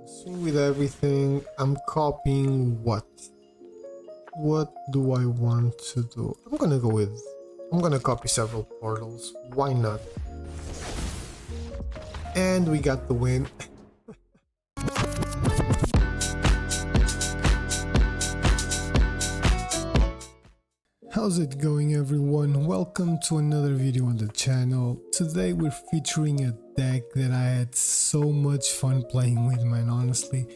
Swing with everything. I'm copying what? What do I want to do? I'm gonna copy several portals. Why not? And we got the win. How's it going, everyone? Welcome to another video on the channel. Today we're featuring a deck that I had so much fun playing with, man, honestly.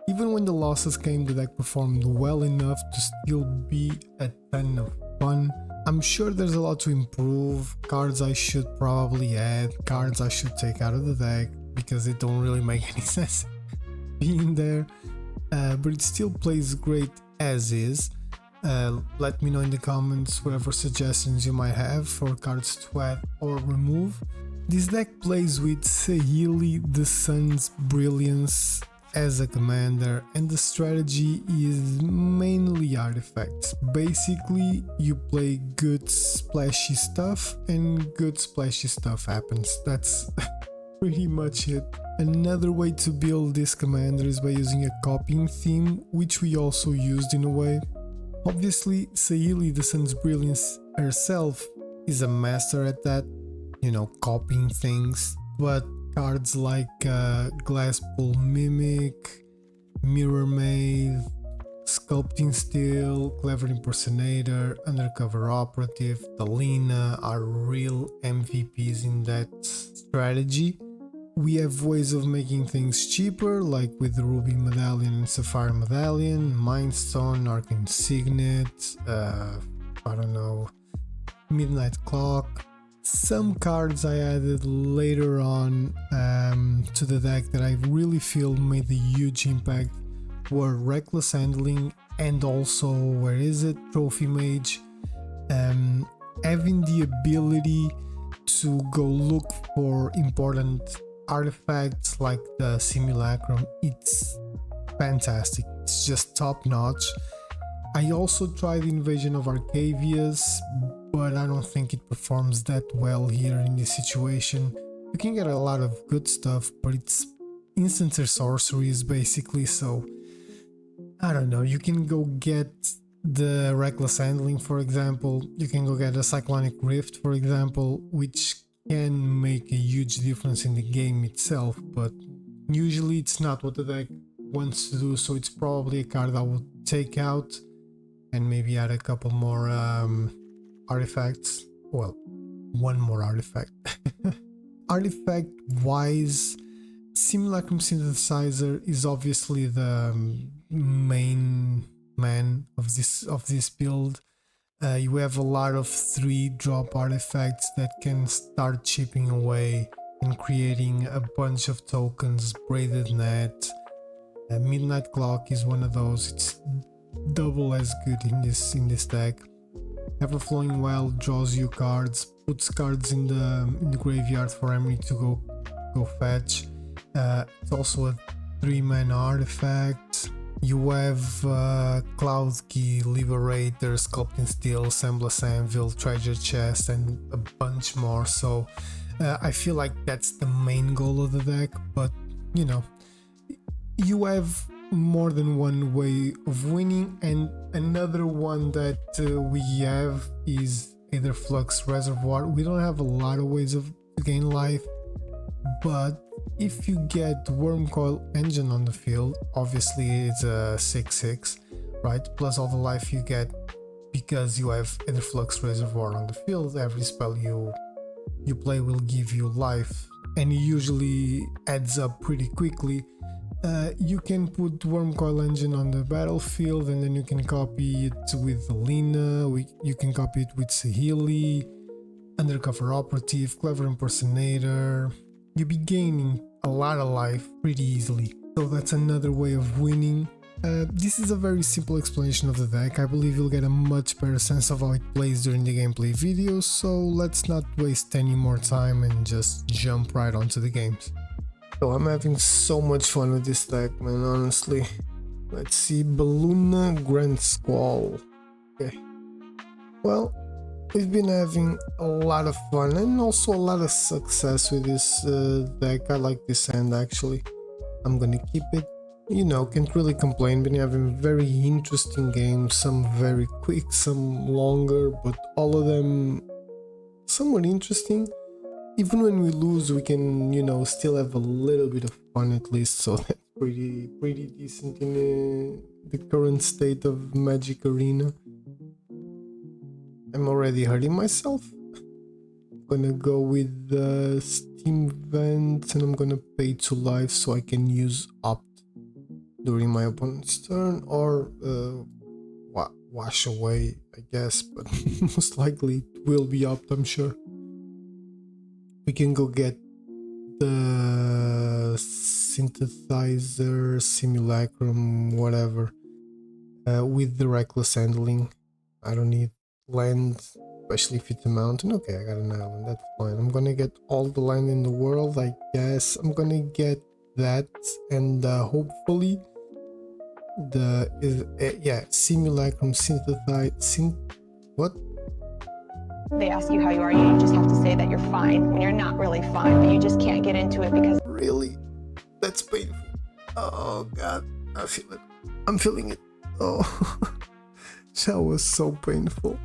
Even when the losses came, the deck performed well enough to still be a ton of fun. I'm sure there's a lot to improve, cards I should probably add, cards I should take out of the deck because they don't really make any sense being there, but it still plays great as is. Let me know in the comments whatever suggestions you might have for cards to add or remove. This deck plays with Saheeli, the Sun's Brilliance as a commander, and the strategy is mainly artifacts. Basically, you play good splashy stuff and good splashy stuff happens. That's pretty much it. Another way to build this commander is by using a copying theme, which we also used in a way. Obviously, Saheeli, the Sun's Brilliance herself, is a master at that, you know, copying things, but cards like Glasspool Mimic, Mirror Maid, Sculpting Steel, Clever Impersonator, Undercover Operative, Talina are real MVPs in that strategy. We have ways of making things cheaper, like with the Ruby Medallion and Sapphire Medallion, Mindstone, Arcane Signet, I don't know, Midnight Clock. Some cards I added later on to the deck that I really feel made a huge impact were Reckless Handling and also, Trophy Mage. Having the ability to go look for important artifacts like the Simulacrum, it's fantastic, it's just top notch. I also tried Invasion of Arcavias, but I don't think it performs that well here in this situation. You can get a lot of good stuff, but it's instants or sorceries basically, so I don't know. You can go get the Reckless Handling, for example, you can go get a Cyclonic Rift, for example, which can make a huge difference in the game itself, but usually it's not what the deck wants to do, so it's probably a card I would take out and maybe add a couple more artifacts. Well, one more artifact. Artifact wise, Simulacrum Synthesizer is obviously the main man of this build. You have a lot of 3-drop artifacts that can start chipping away and creating a bunch of tokens. Braided Net, Midnight Clock is one of those. It's double as good in this deck. Everflowing Well draws you cards, puts cards in the graveyard for Emery to go fetch. It's also a 3-mana artifact. You have Cloud Key, Liberator, Sculpting Steel, Semblance Anvil, Treasure Chest, and a bunch more. So I feel like that's the main goal of the deck, but you know, you have more than one way of winning, and another one that we have is either Flux Reservoir. We don't have a lot of ways to gain life, but if you get Wormcoil Engine on the field, obviously it's a 6/6, right? Plus all the life you get because you have either Flux Reservoir on the field. Every spell you play will give you life, and it usually adds up pretty quickly. You can put Wormcoil Engine on the battlefield, and then you can copy it with Alina, you can copy it with Saheeli, Undercover Operative, Clever Impersonator. You'll be gaining a lot of life pretty easily, so that's another way of winning. This is a very simple explanation of the deck. I believe you'll get a much better sense of how it plays during the gameplay videos, so let's not waste any more time and just jump right onto the games. So I'm having so much fun with this deck, man, honestly. Let's see, Balloona Grand Squall. Okay, well, we've been having a lot of fun and also a lot of success with this deck. I like this hand actually. I'm gonna keep it. You know, can't really complain. Been having very interesting games, some very quick, some longer, but all of them somewhat interesting. Even when we lose, we can, you know, still have a little bit of fun at least, so that's pretty decent in the current state of Magic Arena. I'm already hurting myself. Gonna go with the Steam vent, and I'm gonna pay 2 lives so I can use Opt during my opponent's turn, or wash away, I guess, but most likely it will be Opt, I'm sure. We can go get the synthesizer, simulacrum, whatever, with the reckless handling. I don't need land, especially if it's a mountain. Okay, I got an island, that's fine. I'm gonna get all the land in the world, I guess. I'm gonna get that, and hopefully the simulacrum what? They ask you how you are, you just have to say that you're fine when you're not really fine, but you just can't get into it because... Really? That's painful. Oh god, I feel it. I'm feeling it. Oh, that was so painful.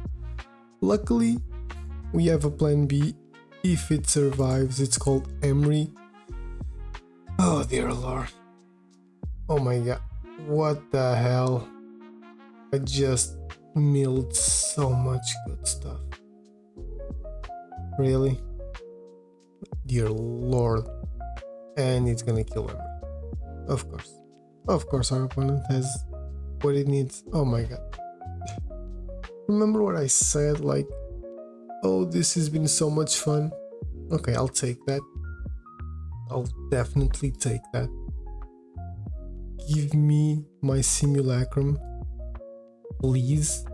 Luckily, we have a plan B. If it survives, it's called Emery. Oh dear lord. Oh my god. What the hell? I just milled so much good stuff. Really? Dear lord. And it's gonna kill Emery. Of course. Of course our opponent has what it needs. Oh my god. Remember what I said, like, oh, this has been so much fun. Okay, I'll take that. I'll definitely take that. Give me my simulacrum, please.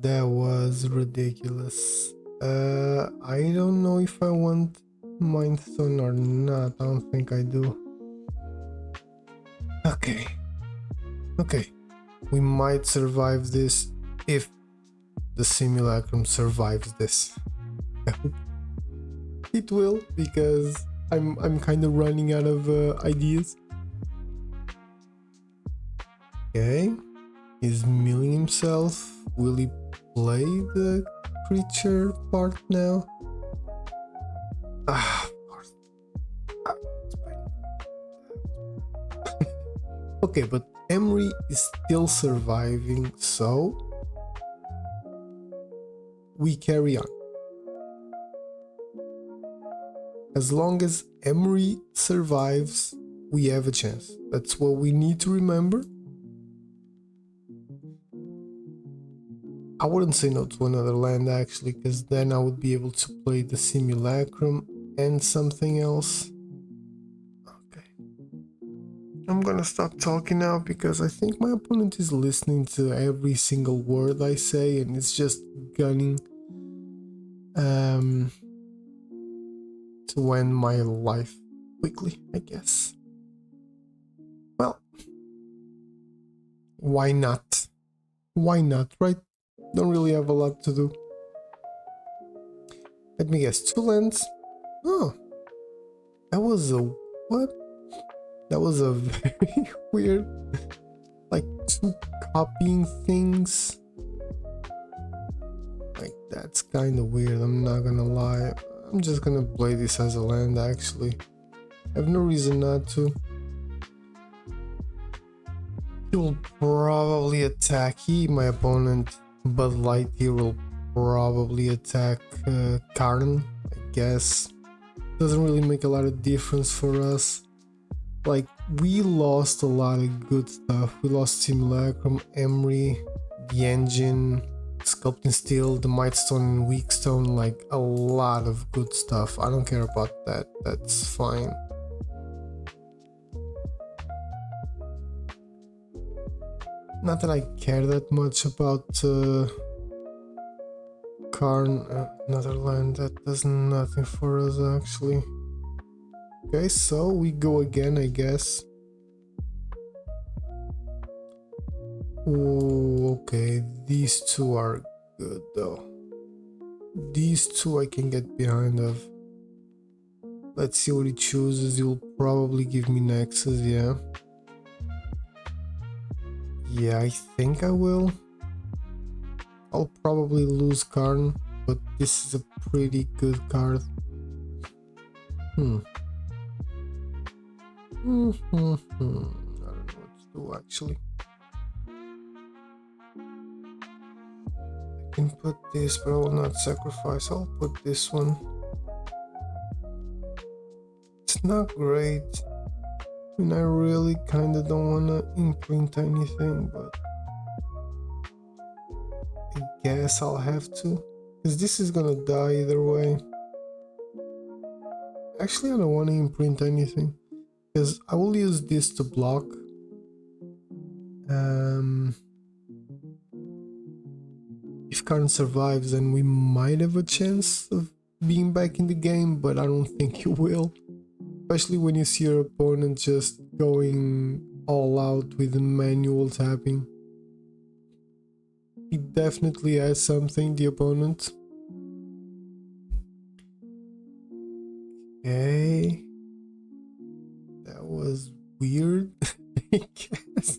That was ridiculous. I don't know if I want Mind Stone or not. I don't think I do. Okay. Okay. We might survive this if the simulacrum survives this. I hope it will, because I'm kind of running out of ideas. Okay, he's milling himself. Will he play the creature part now? Of course. Okay, but Emery is still surviving, so we carry on. As long as Emery survives, we have a chance. That's what we need to remember. I wouldn't say no to another land actually, because then I would be able to play the simulacrum and something else. Okay. I'm gonna stop talking now because I think my opponent is listening to every single word I say and it's just gunning to end my life quickly, I guess. Well, why not? Why not, right? Don't really have a lot to do. Let me guess, 2 lands? Oh, that was a what? That was a very weird, like 2 copying things. Like, that's kind of weird, I'm not gonna lie. I'm just gonna play this as a land actually. I have no reason not to. He will probably attack. My opponent, Bud Light here, will probably attack Karn, I guess. Doesn't really make a lot of difference for us. Like, we lost a lot of good stuff. We lost Simulacrum, Emery, the engine, Sculpting Steel, the Might Stone and Weak Stone, like a lot of good stuff. I don't care about that, that's fine. Not that I care that much about Karn, another land that does nothing for us actually. Okay, so we go again, I guess. Oh, okay, these 2 are good though. These 2 I can get behind of. Let's see what he chooses. He'll probably give me Nexus, yeah. Yeah, I think I will. I'll probably lose Karn, but this is a pretty good card. I don't know what to do actually. I can put this, but I will not sacrifice. I'll put this one. It's not great. I mean, I really kinda don't wanna imprint anything, but I guess I'll have to, because this is gonna die either way. Actually, I don't want to imprint anything, because I will use this to block. If Karn survives, then we might have a chance of being back in the game, but I don't think he will. Especially when you see your opponent just going all out with the manual tapping. He definitely has something, the opponent. Okay. That was weird, I guess.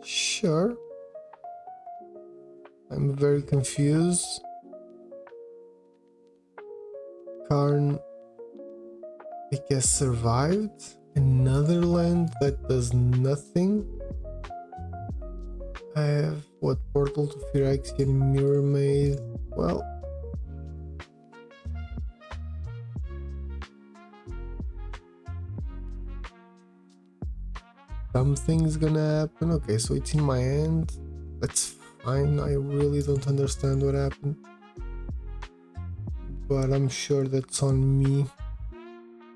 Sure. I'm very confused. Karn, I guess, survived. Another land that does nothing. I have what, Portal to Phyrexian, Mirror Maid. Well, something's gonna happen. Okay, so it's in my hand. That's fine. I really don't understand what happened, but I'm sure that's on me.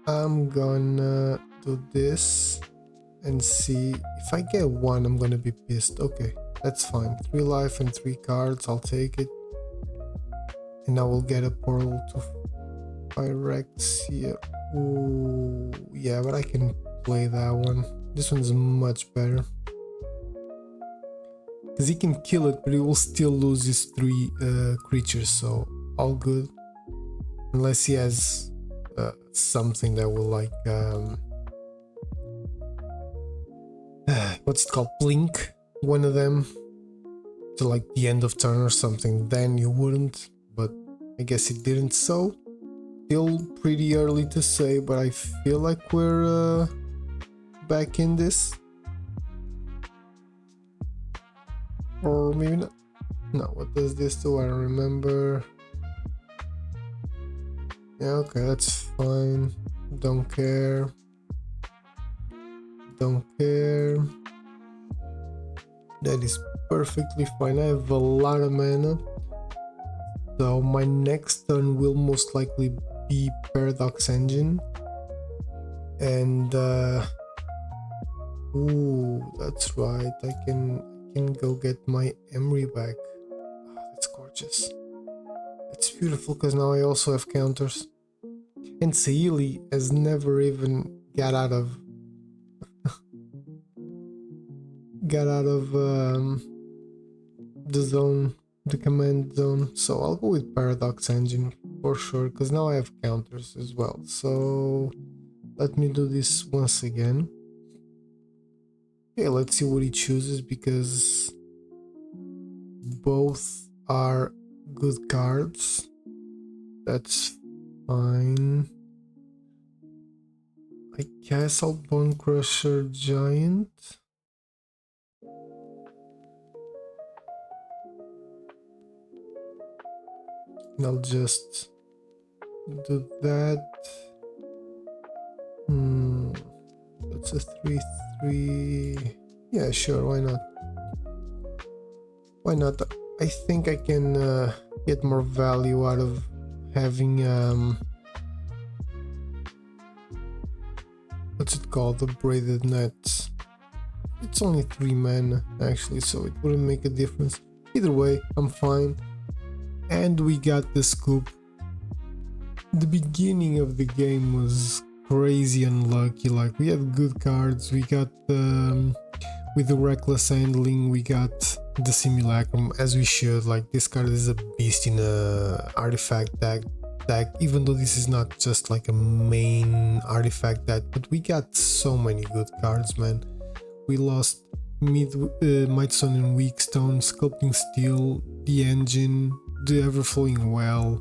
I'm gonna do this and see. If I get one, I'm gonna be pissed. Okay, that's fine. 3 life and 3 cards, I'll take it. And I will get a Portal to Phyrexia. Ooh, yeah, but I can play that one. This one's much better. Because he can kill it, but he will still lose his 3 creatures, so all good. Unless he has something that will like... what's it called? Blink one of them to like the end of turn or something, then you wouldn't, but I guess it didn't, so still pretty early to say, but I feel like we're back in this, or maybe not. No, what does this do? I don't remember. Yeah, okay, that's fine. Don't care. Don't care. That is perfectly fine. I have a lot of mana, so my next turn will most likely be Paradox Engine, and ooh, that's right, I can go get my Emery back. Oh, that's gorgeous. It's beautiful because now I also have counters, and Saheeli has never even got out of the zone, the command zone, so I'll go with Paradox Engine for sure, because now I have counters as well. So let me do this once again. Okay, let's see what he chooses, because both are good cards. That's fine. I guess I'll Bone Crusher Giant. And I'll just do that. That's a 3/3. Yeah, sure, why not? Why not? I think I can get more value out of having what's it called? The Braided Nets. It's only 3 mana actually, so it wouldn't make a difference. Either way, I'm fine. And we got the scoop. The beginning of the game was crazy unlucky. Like, we had good cards. We got with the Reckless Handling, we got the simulacrum as we should. Like, this card is a beast in a artifact deck, even though this is not just like a main artifact deck, but we got so many good cards, man. We lost Mightstone and Weakstone, Sculpting Steel, the Engine, the Everflowing Well.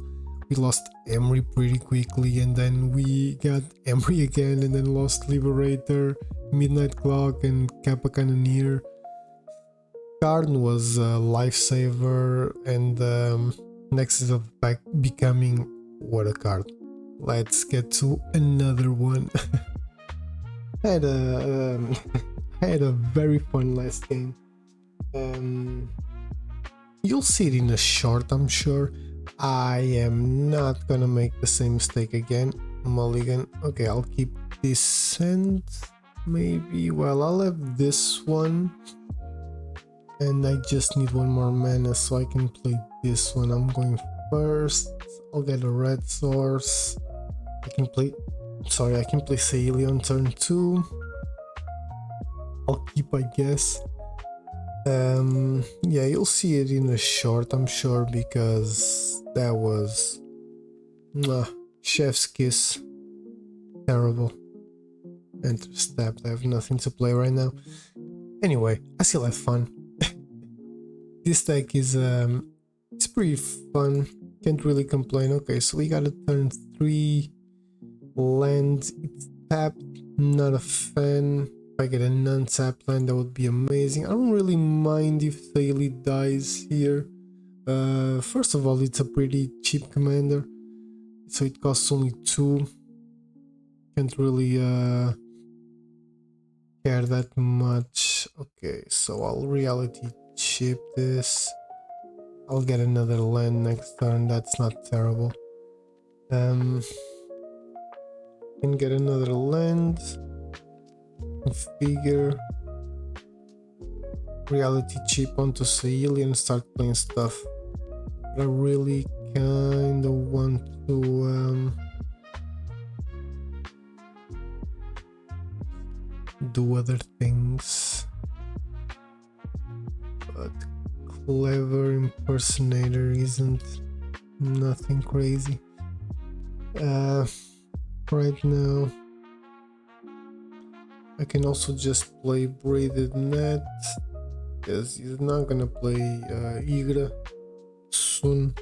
We lost Emery pretty quickly, and then we got Emery again, and then lost Liberator, Midnight Clock, and Kappa Cannoneer. Karn was a lifesaver, and Nexus of Becoming, what a card. Let's get to another one. I had a I had a very fun last game. You'll see it in a short, I'm sure. I am not gonna make the same mistake again. Mulligan. Okay, I'll keep Descent, maybe. Well, I'll have this one. And I just need one more mana so I can play this one. I'm going first. I'll get a red source. I can play Saheeli on turn 2. I'll keep, I guess. Yeah, you'll see it in a short, I'm sure, because that was chef's kiss. Terrible. Enter step. I have nothing to play right now. Anyway, I still have fun. This deck is it's pretty fun. Can't really complain. Okay, so we got a turn 3 land. It's tapped. Not a fan. If I get a non-tapped land, that would be amazing. I don't really mind if Saheeli dies here. First of all, it's a pretty cheap commander, so it costs only 2. Can't really care that much. Okay, so I'll reality chip this. I'll get another land next turn. That's not terrible. Can get another land. Configure. Reality chip onto Saheeli and start playing stuff. But I really kind of want to do other things. But Clever Impersonator isn't nothing crazy. Right now I can also just play Braided Net, because he's not gonna play Igra soon.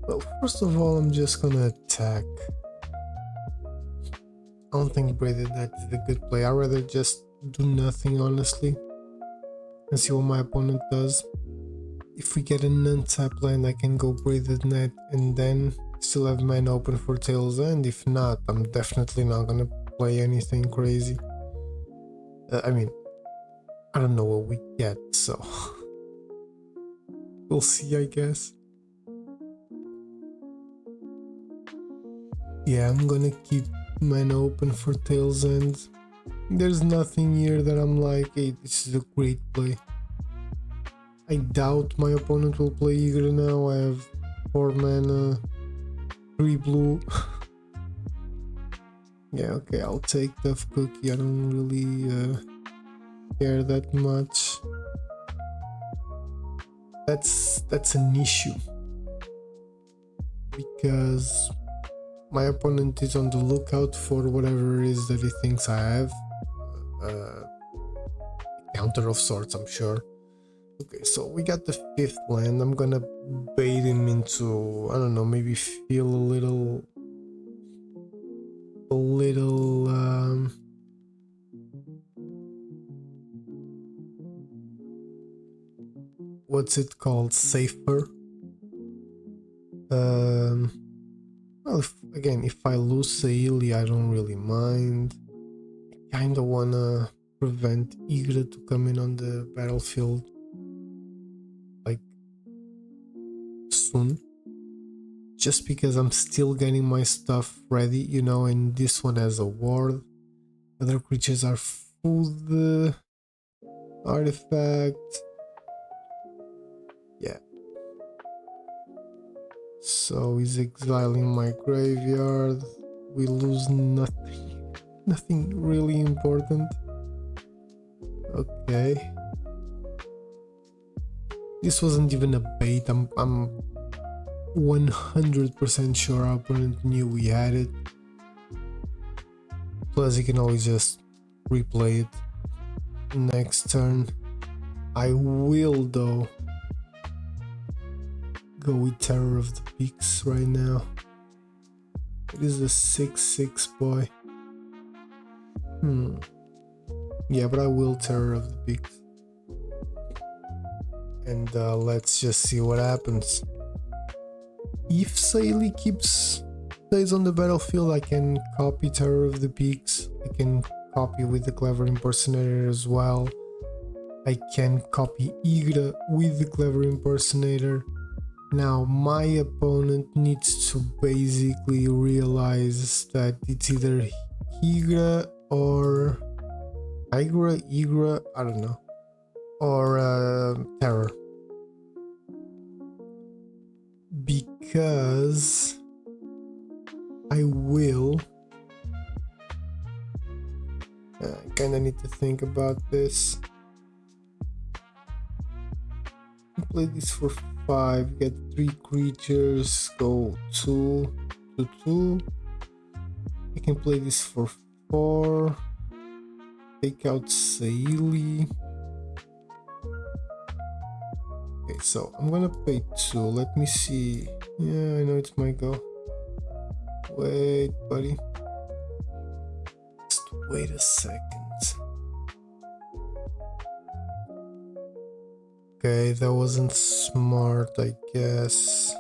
Well, first of all, I'm just gonna attack. I don't think Braided Net is a good play. I'd rather just do nothing, honestly, and see what my opponent does. If we get an untapped land, I can go Braided Net and then still have mana open for Tail's End. If not, I'm definitely not gonna play anything crazy. I mean, I don't know what we get, so we'll see, I guess. Yeah, I'm gonna keep mana open for Tail's End. There's nothing here that I'm like, hey, this is a great play. I doubt my opponent will play Igra now. I have 4 mana, 3 blue. Yeah, okay, I'll take Tough Cookie. I don't really care that much. That's an issue, because my opponent is on the lookout for whatever it is that he thinks I have. Counter of sorts, I'm sure. Okay, so we got the 5th land. I'm gonna bait him into, I don't know, maybe feel a little what's it called, safer. Well, if I lose Saheeli, I don't really mind. I kinda wanna prevent Igra to come in on the battlefield like soon, just because I'm still getting my stuff ready, you know, and this one has a ward. Other creatures are food, artifact. Yeah. So he's exiling my graveyard. We lose nothing. Nothing really important. Okay. This wasn't even a bait. I'm 100% sure our opponent knew we had it. Plus, he can always just replay it next turn. I will, though, go with Terror of the Peaks right now. It is a 6/6 boy. Yeah, but I will Terror of the Peaks. And let's just see what happens. If Saheeli stays on the battlefield, I can copy Terror of the Peaks. I can copy with the Clever Impersonator as well. I can copy Igra with the Clever Impersonator. Now my opponent needs to basically realize that it's either Igra or Igra, I don't know, or Terror. Because I will... I kinda need to think about this. Play this for 5, get 3 creatures, go 2 to 2. I can play this for 4, take out Saheeli. Okay, so I'm gonna pay 2. Let me see. Yeah, I know it's my go. Wait, buddy. Just wait a second. Okay, that wasn't smart, I guess.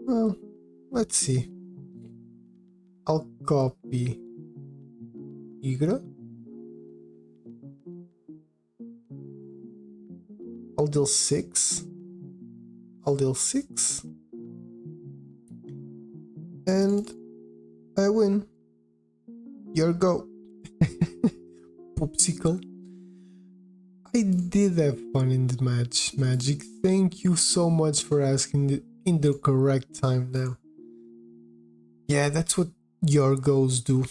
Well, let's see. I'll copy Igra. I'll deal 6. I'll deal 6. And I win. Your go. Popsicle. I did have fun in the match, Magic. Thank you so much for asking in the correct time now. Yeah, that's what your goes do.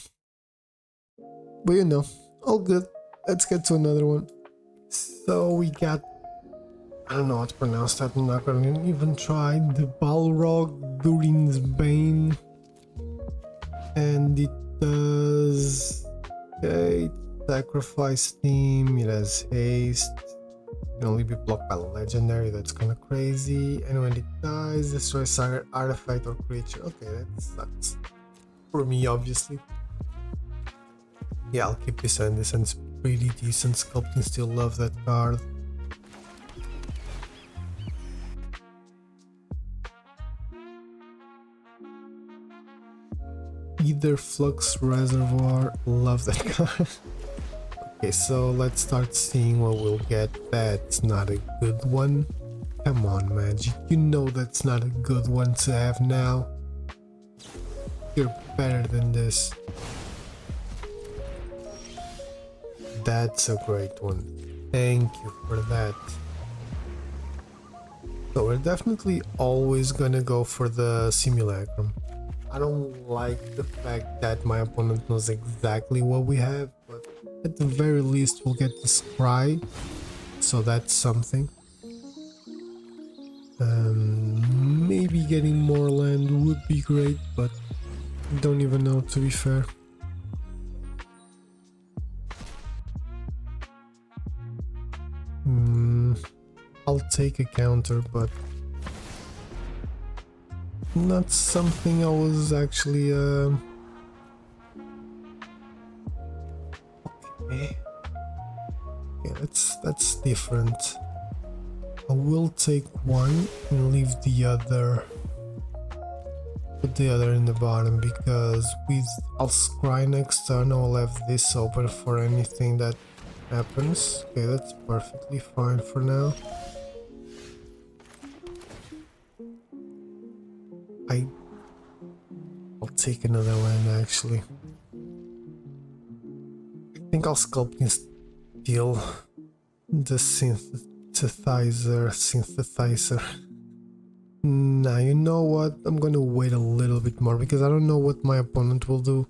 But you know, all good. Let's get to another one. So we got... I don't know how to pronounce that. I'm not gonna even try. The Balrog Durin's Bane. And it does... Okay. Sacrifice theme, it has haste, can only be blocked by legendary, that's kind of crazy, and when it dies, destroys target artifact or creature. Okay, that sucks. For me, obviously. Yeah, I'll keep this and this, and it's pretty decent. Sculpting still love that card. Either Flux Reservoir, love that card. Okay, so let's start seeing what we'll get. That's not a good one. Come on, Magic. You know that's not a good one to have now. You're better than this. That's a great one. Thank you for that. So we're definitely always gonna go for the Simulacrum. I don't like the fact that my opponent knows exactly what we have, but at the very least we'll get the Scry, so that's something. Maybe getting more land would be great, but I don't even know, to be fair. I'll take a counter, but not something I was actually okay. Yeah, that's different. I will take one and leave the other. Put the other in the bottom, because I'll scry next turn. I'll have this open for anything that happens. Okay, that's perfectly fine for now. I'll take another land actually. I think I'll sculpt and steal the synthesizer. Nah, you know what? I'm gonna wait a little bit more because I don't know what my opponent will do.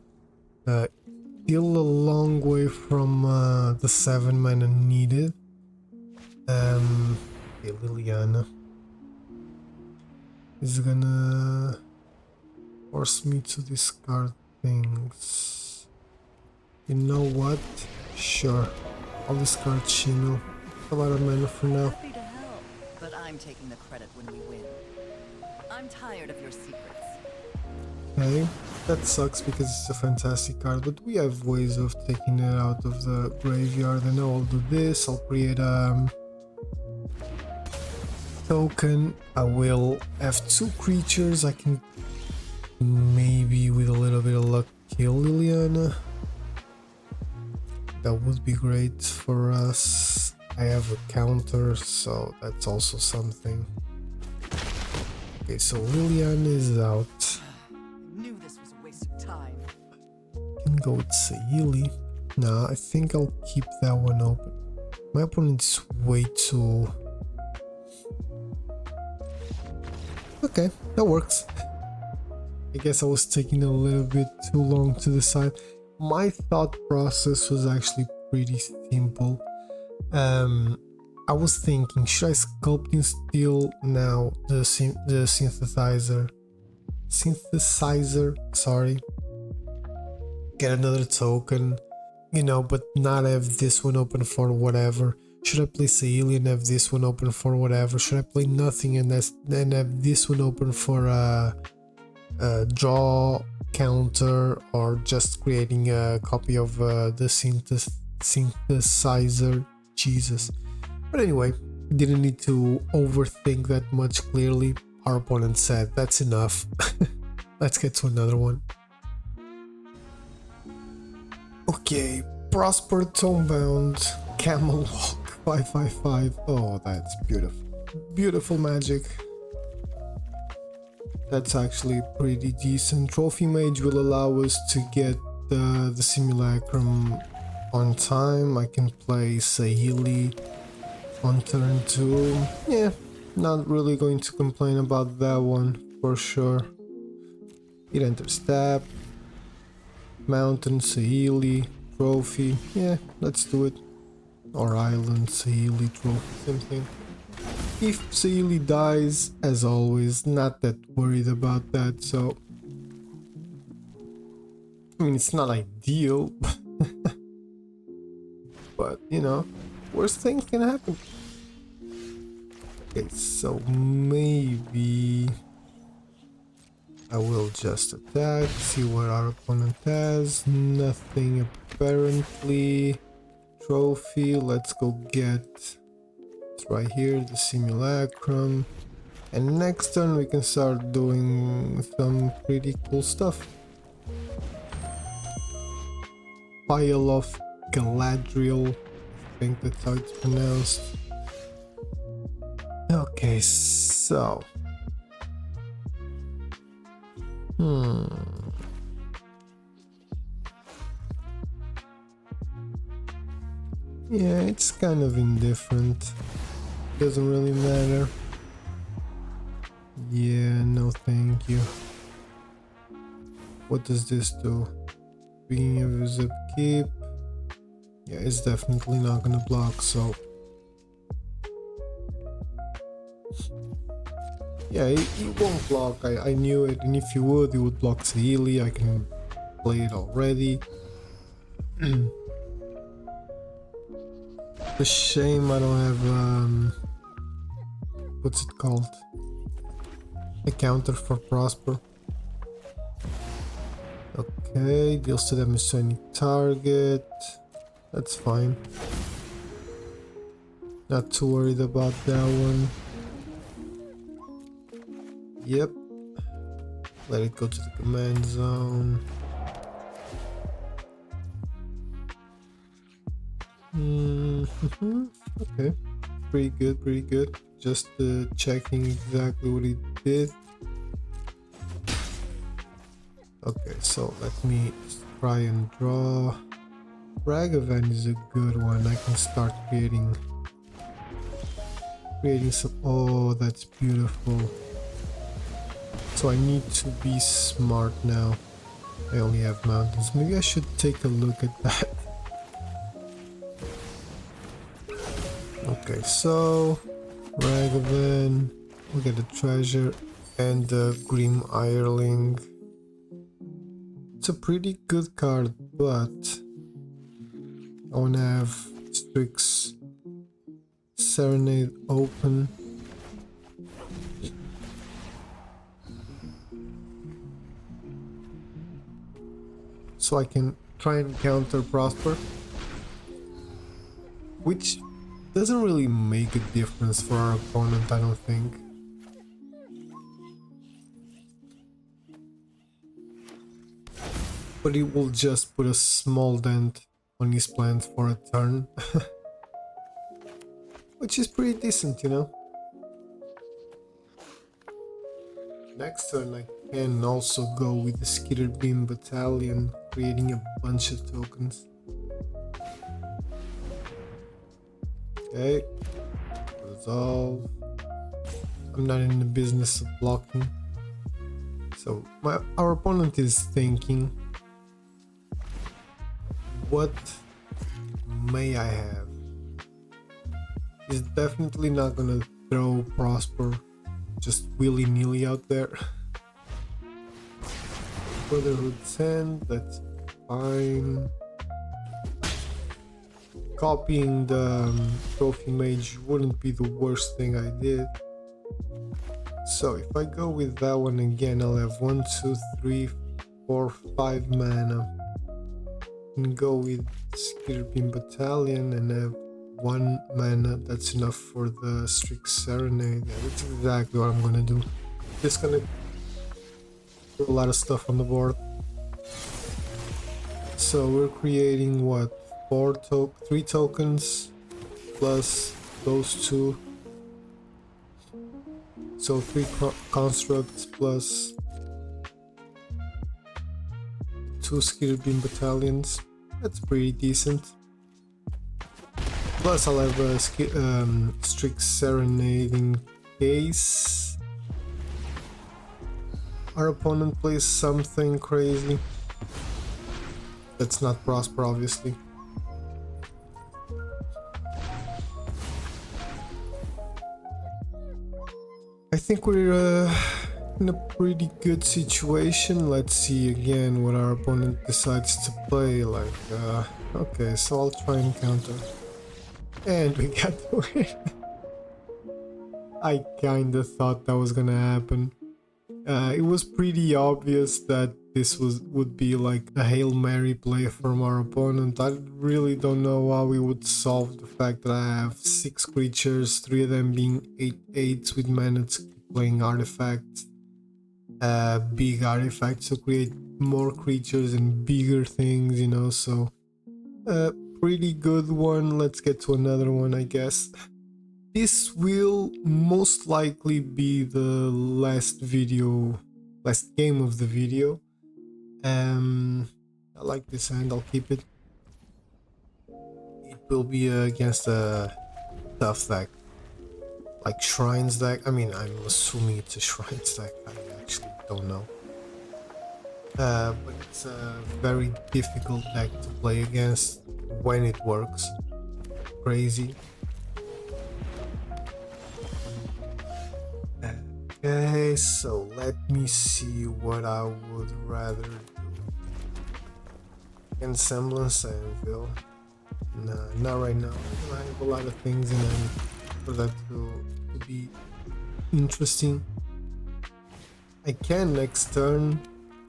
still a long way from the 7 mana needed. Okay, Liliana is gonna force me to discard things. You know what? Sure, I'll discard Chino. A lot of mana for now. Happy to help, but I'm taking the credit when we win. I'm tired of your secrets. Okay, that sucks because it's a fantastic card, but we have ways of taking it out of the graveyard. I know I'll do this. I'll create a token. I will have 2 creatures. I can maybe with a little bit of luck kill Liliana. That would be great for us. I have a counter, so that's also something. Okay, so Liliana is out. I knew this was a waste of time. Can go with Saheeli. Nah, I think I'll keep that one open. My opponent's way too... Okay, that works. I guess I was taking a little bit too long to decide. My thought process was actually pretty simple. I was thinking, should I Sculpting Steel now the synthesizer, sorry, get another token, you know, but not have this one open for whatever? Should I play Saheeli and have this one open for whatever? Should I play nothing and then have this one open for a draw counter, or just creating a copy of the synthesizer? Jesus. But anyway, didn't need to overthink that much. Clearly our opponent said that's enough. Let's get to another one. Okay, Prosper Tomebound Camel Walk 555. Oh, that's beautiful. Beautiful magic. That's actually pretty decent. Trophy Mage will allow us to get the Simulacrum on time. I can play Saheeli on turn 2. Yeah, not really going to complain about that one for sure. It enters tap. Mountain, Saheeli, Trophy. Yeah, let's do it. Or Island, Saheeli, Trophy, same thing. If Saheeli dies, as always, not that worried about that, so... I mean, it's not ideal, but, you know, worst things can happen. Okay, so maybe... I will just attack, see what our opponent has. Nothing apparently. Trophy, let's go get... It's right here, the Simulacrum. And next turn we can start doing some pretty cool stuff. Pile of Galadriel, I think that's how it's pronounced. Okay, so... Yeah, it's kind of indifferent. Doesn't really matter. Yeah, no thank you. What does this do? Beginning of his upkeep. Yeah, it's definitely not gonna block, so... Yeah, it won't block, I knew it, and if you would, it would block Saheeli. I can play it already. It's a shame I don't have, what's it called? A counter for Prosper. Okay, deals to damage to any target. That's fine. Not too worried about that one. Yep. Let it go to the command zone. Okay. Pretty good, pretty good. Just checking exactly what he did. Okay, so let me try and draw. Ragavan is a good one. I can start creating some... Oh, that's beautiful. So I need to be smart now. I only have mountains. Maybe I should take a look at that. Okay, so Ragavan, we get the treasure and the Grim Ireling. It's a pretty good card, but I wanna have Strix Serenade open. So I can try and counter Prosper, which doesn't really make a difference for our opponent, I don't think. But it will just put a small dent on his plans for a turn. Which is pretty decent, you know. Next turn I can also go with the Skitter Beam Battalion, creating a bunch of tokens. Okay, resolve. I'm not in the business of blocking. So our opponent is thinking, what may I have? He's definitely not gonna throw Prosper just willy-nilly out there. Brotherhood Sand, that's fine. Copying the Trophy Mage wouldn't be the worst thing I did. So if I go with that one again, I'll have 1, 2, 3, 4, 5 mana. And go with Skitter Beam Battalion and have 1 mana. That's enough for the Strix Serenade. Yeah, that's exactly what I'm gonna do. Just gonna put a lot of stuff on the board. So we're creating what? 3 tokens plus those 2. So 3 constructs plus 2 Skitter Beam Battalions. That's pretty decent. Plus I'll have a Strix Serenade in case our opponent plays something crazy. That's not Prosper, obviously. I think we're in a pretty good situation. Let's see again what our opponent decides to play. Like, okay, so I'll try and counter. And we got the win. I kinda thought that was gonna happen. It was pretty obvious that this would be like a Hail Mary play from our opponent. I really don't know how we would solve the fact that I have 6 creatures, 3 of them being 8/8s with mana playing artifacts. Big artifacts to create more creatures and bigger things, you know, so pretty good one. Let's get to another one, I guess. This will most likely be the last game of the video. I like this hand, I'll keep it. It will be against a tough deck, like Shrines deck. I mean, I'm assuming it's a Shrines deck, I actually don't know. But it's a very difficult deck to play against when it works. Crazy. Okay, so let me see what I would rather do. Ensemblance Anvil. Nah, not right now. I have a lot of things in mind for that to be interesting. I can next turn,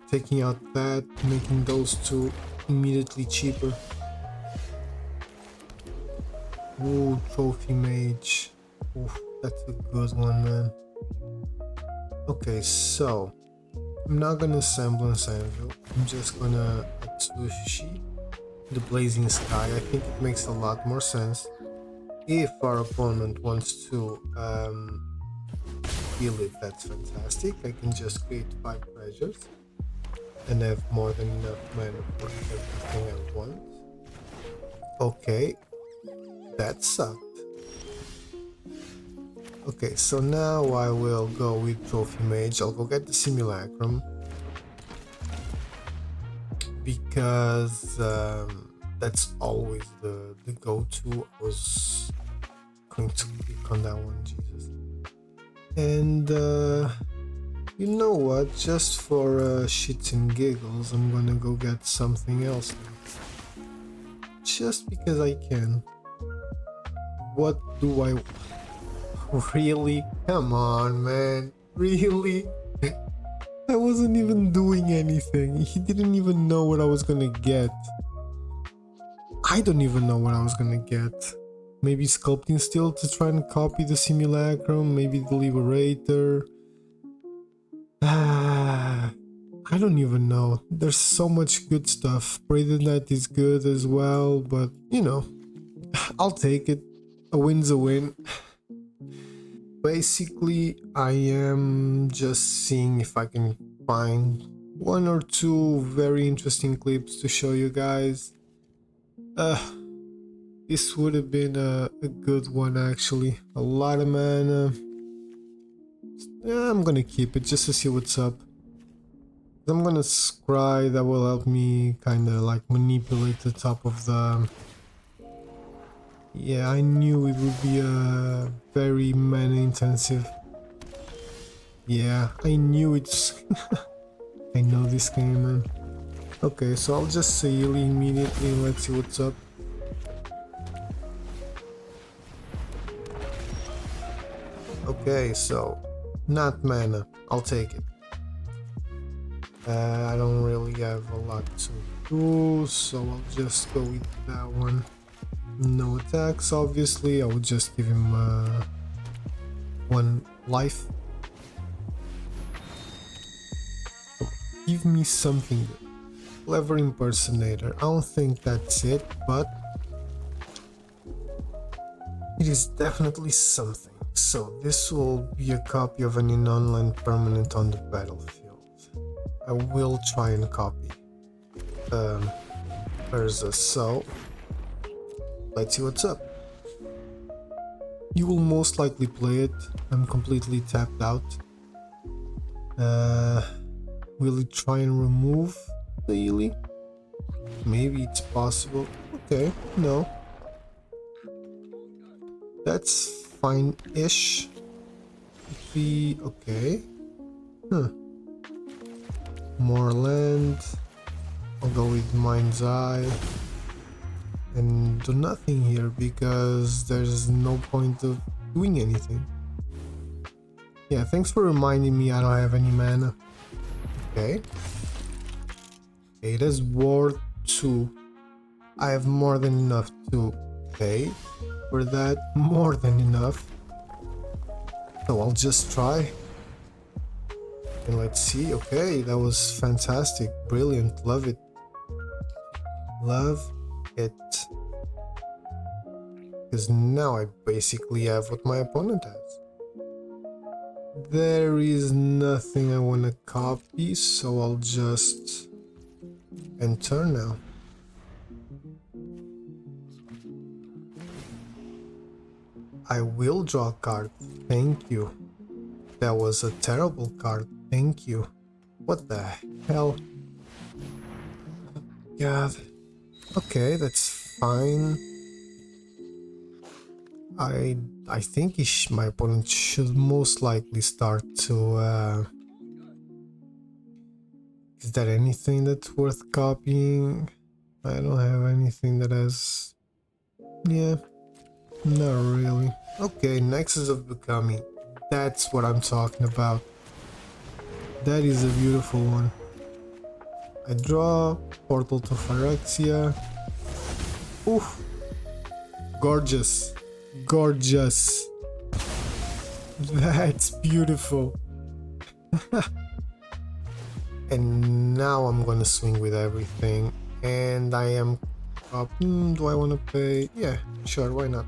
taking out that, making those 2 immediately cheaper. Ooh, Trophy Mage. Oof, that's a good one, man. Okay, so I'm not gonna Semblance Anvil. I'm just gonna Atsushi, the Blazing Sky. I think it makes a lot more sense. If our opponent wants to kill it, that's fantastic. I can just create 5 treasures and have more than enough mana for everything I want. Okay, that sucked. Okay, so now I will go with Trophy Mage. I'll go get the Simulacrum. because that's always the go-to. I was going to click on that one, Jesus. And you know what, just for shits and giggles, I'm gonna go get something else now. Just because I can. What do I... Really? Come on, man. Really? I wasn't even doing anything. He didn't even know what I was gonna get. I don't even know what I was gonna get. Maybe sculpting steel to try and copy the simulacrum. Maybe the liberator. I don't even know. There's so much good stuff. Braided Knight is good as well, but you know, I'll take it. A win's a win. Basically, I am just seeing if I can find one or two very interesting clips to show you guys. This would have been a good one actually. A lot of mana. Yeah, I'm gonna keep it just to see what's up. I'm gonna scry, that will help me kinda like manipulate the top of the... Yeah, I knew it would be very mana intensive. Yeah, I knew it's... I know this game, man. Okay, so I'll just Saheeli immediately and let's see what's up. Okay, so not mana, I'll take it. I don't really have a lot to do, so I'll just go with that one. No attacks, obviously. I will just give him one life. So give me something good. Clever impersonator. I don't think that's it, but it is definitely something. So this will be a copy of an online permanent on the battlefield. I will try and copy Urza, so let's see what's up. You will most likely play it. I'm completely tapped out. Will it try and remove the Ely? Maybe it's possible. Okay, no. That's fine-ish. If we... okay. Huh. More land. I'll go with Mind's Eye. And do nothing here because there's no point of doing anything. Yeah, thanks for reminding me I don't have any mana. Okay. It is worth 2. I have more than enough to pay for that. More than enough. So I'll just try. And let's see. Okay, that was fantastic. Brilliant. Love it. Love it. Because now I basically have what my opponent has. There is nothing I want to copy, so I'll just enter now. I will draw a card. Thank you. That was a terrible card. Thank you. What the hell? God. Okay, that's fine. I think my opponent should most likely start to... Is there anything that's worth copying? I don't have anything that has... Yeah, not really. Okay, Nexus of Becoming. That's what I'm talking about. That is a beautiful one. I draw Portal to Phyrexia. Oof. Gorgeous. Gorgeous. That's beautiful. And now I'm gonna swing with everything. And I am up. Do I want to pay? Yeah, sure, why not?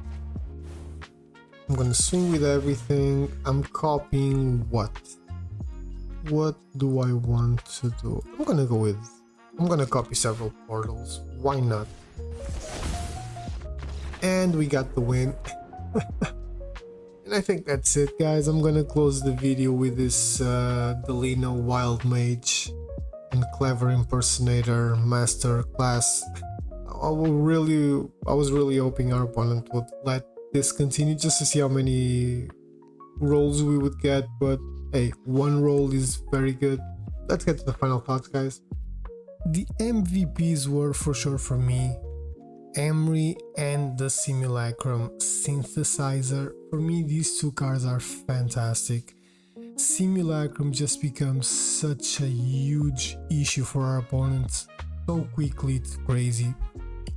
I'm gonna swing with everything. I'm copying what? What do I want to do? I'm gonna copy several portals. Why not? And we got the win. And I think that's it, guys. I'm gonna close the video with this Delino Wild Mage. and Clever Impersonator Master class. I was really hoping our opponent would let this continue just to see how many rolls we would get, but hey, one roll is very good. Let's get to the final thoughts, guys. The MVPs were for sure for me Emery and the Simulacrum Synthesizer. For me, these two cards are fantastic. Simulacrum just becomes such a huge issue for our opponents so quickly, it's crazy.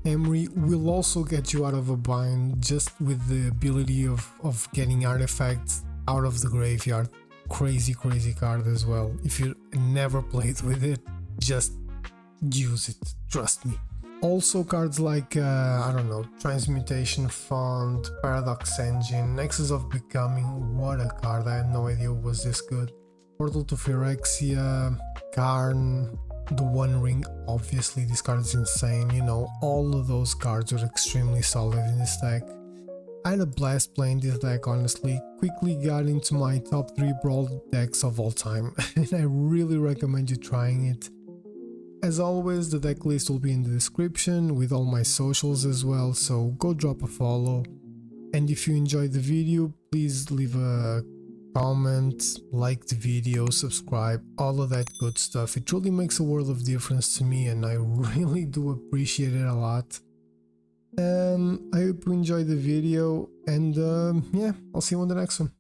Emery will also get you out of a bind just with the ability of getting artifacts out of the graveyard. Crazy card as well. If you never played with it, just use it, trust me. Also cards like, I don't know, Transmutation Font, Paradox Engine, Nexus of Becoming, what a card, I had no idea it was this good. Portal to Phyrexia, Karn, the One Ring, obviously this card is insane, you know, all of those cards are extremely solid in this deck. I had a blast playing this deck, honestly, quickly got into my top 3 Brawl decks of all time, and I really recommend you trying it. As always, the deck list will be in the description with all my socials as well, so go drop a follow. And if you enjoyed the video, please leave a comment, like the video, subscribe, all of that good stuff. It really makes a world of difference to me and I really do appreciate it a lot. I hope you enjoyed the video and yeah, I'll see you on the next one.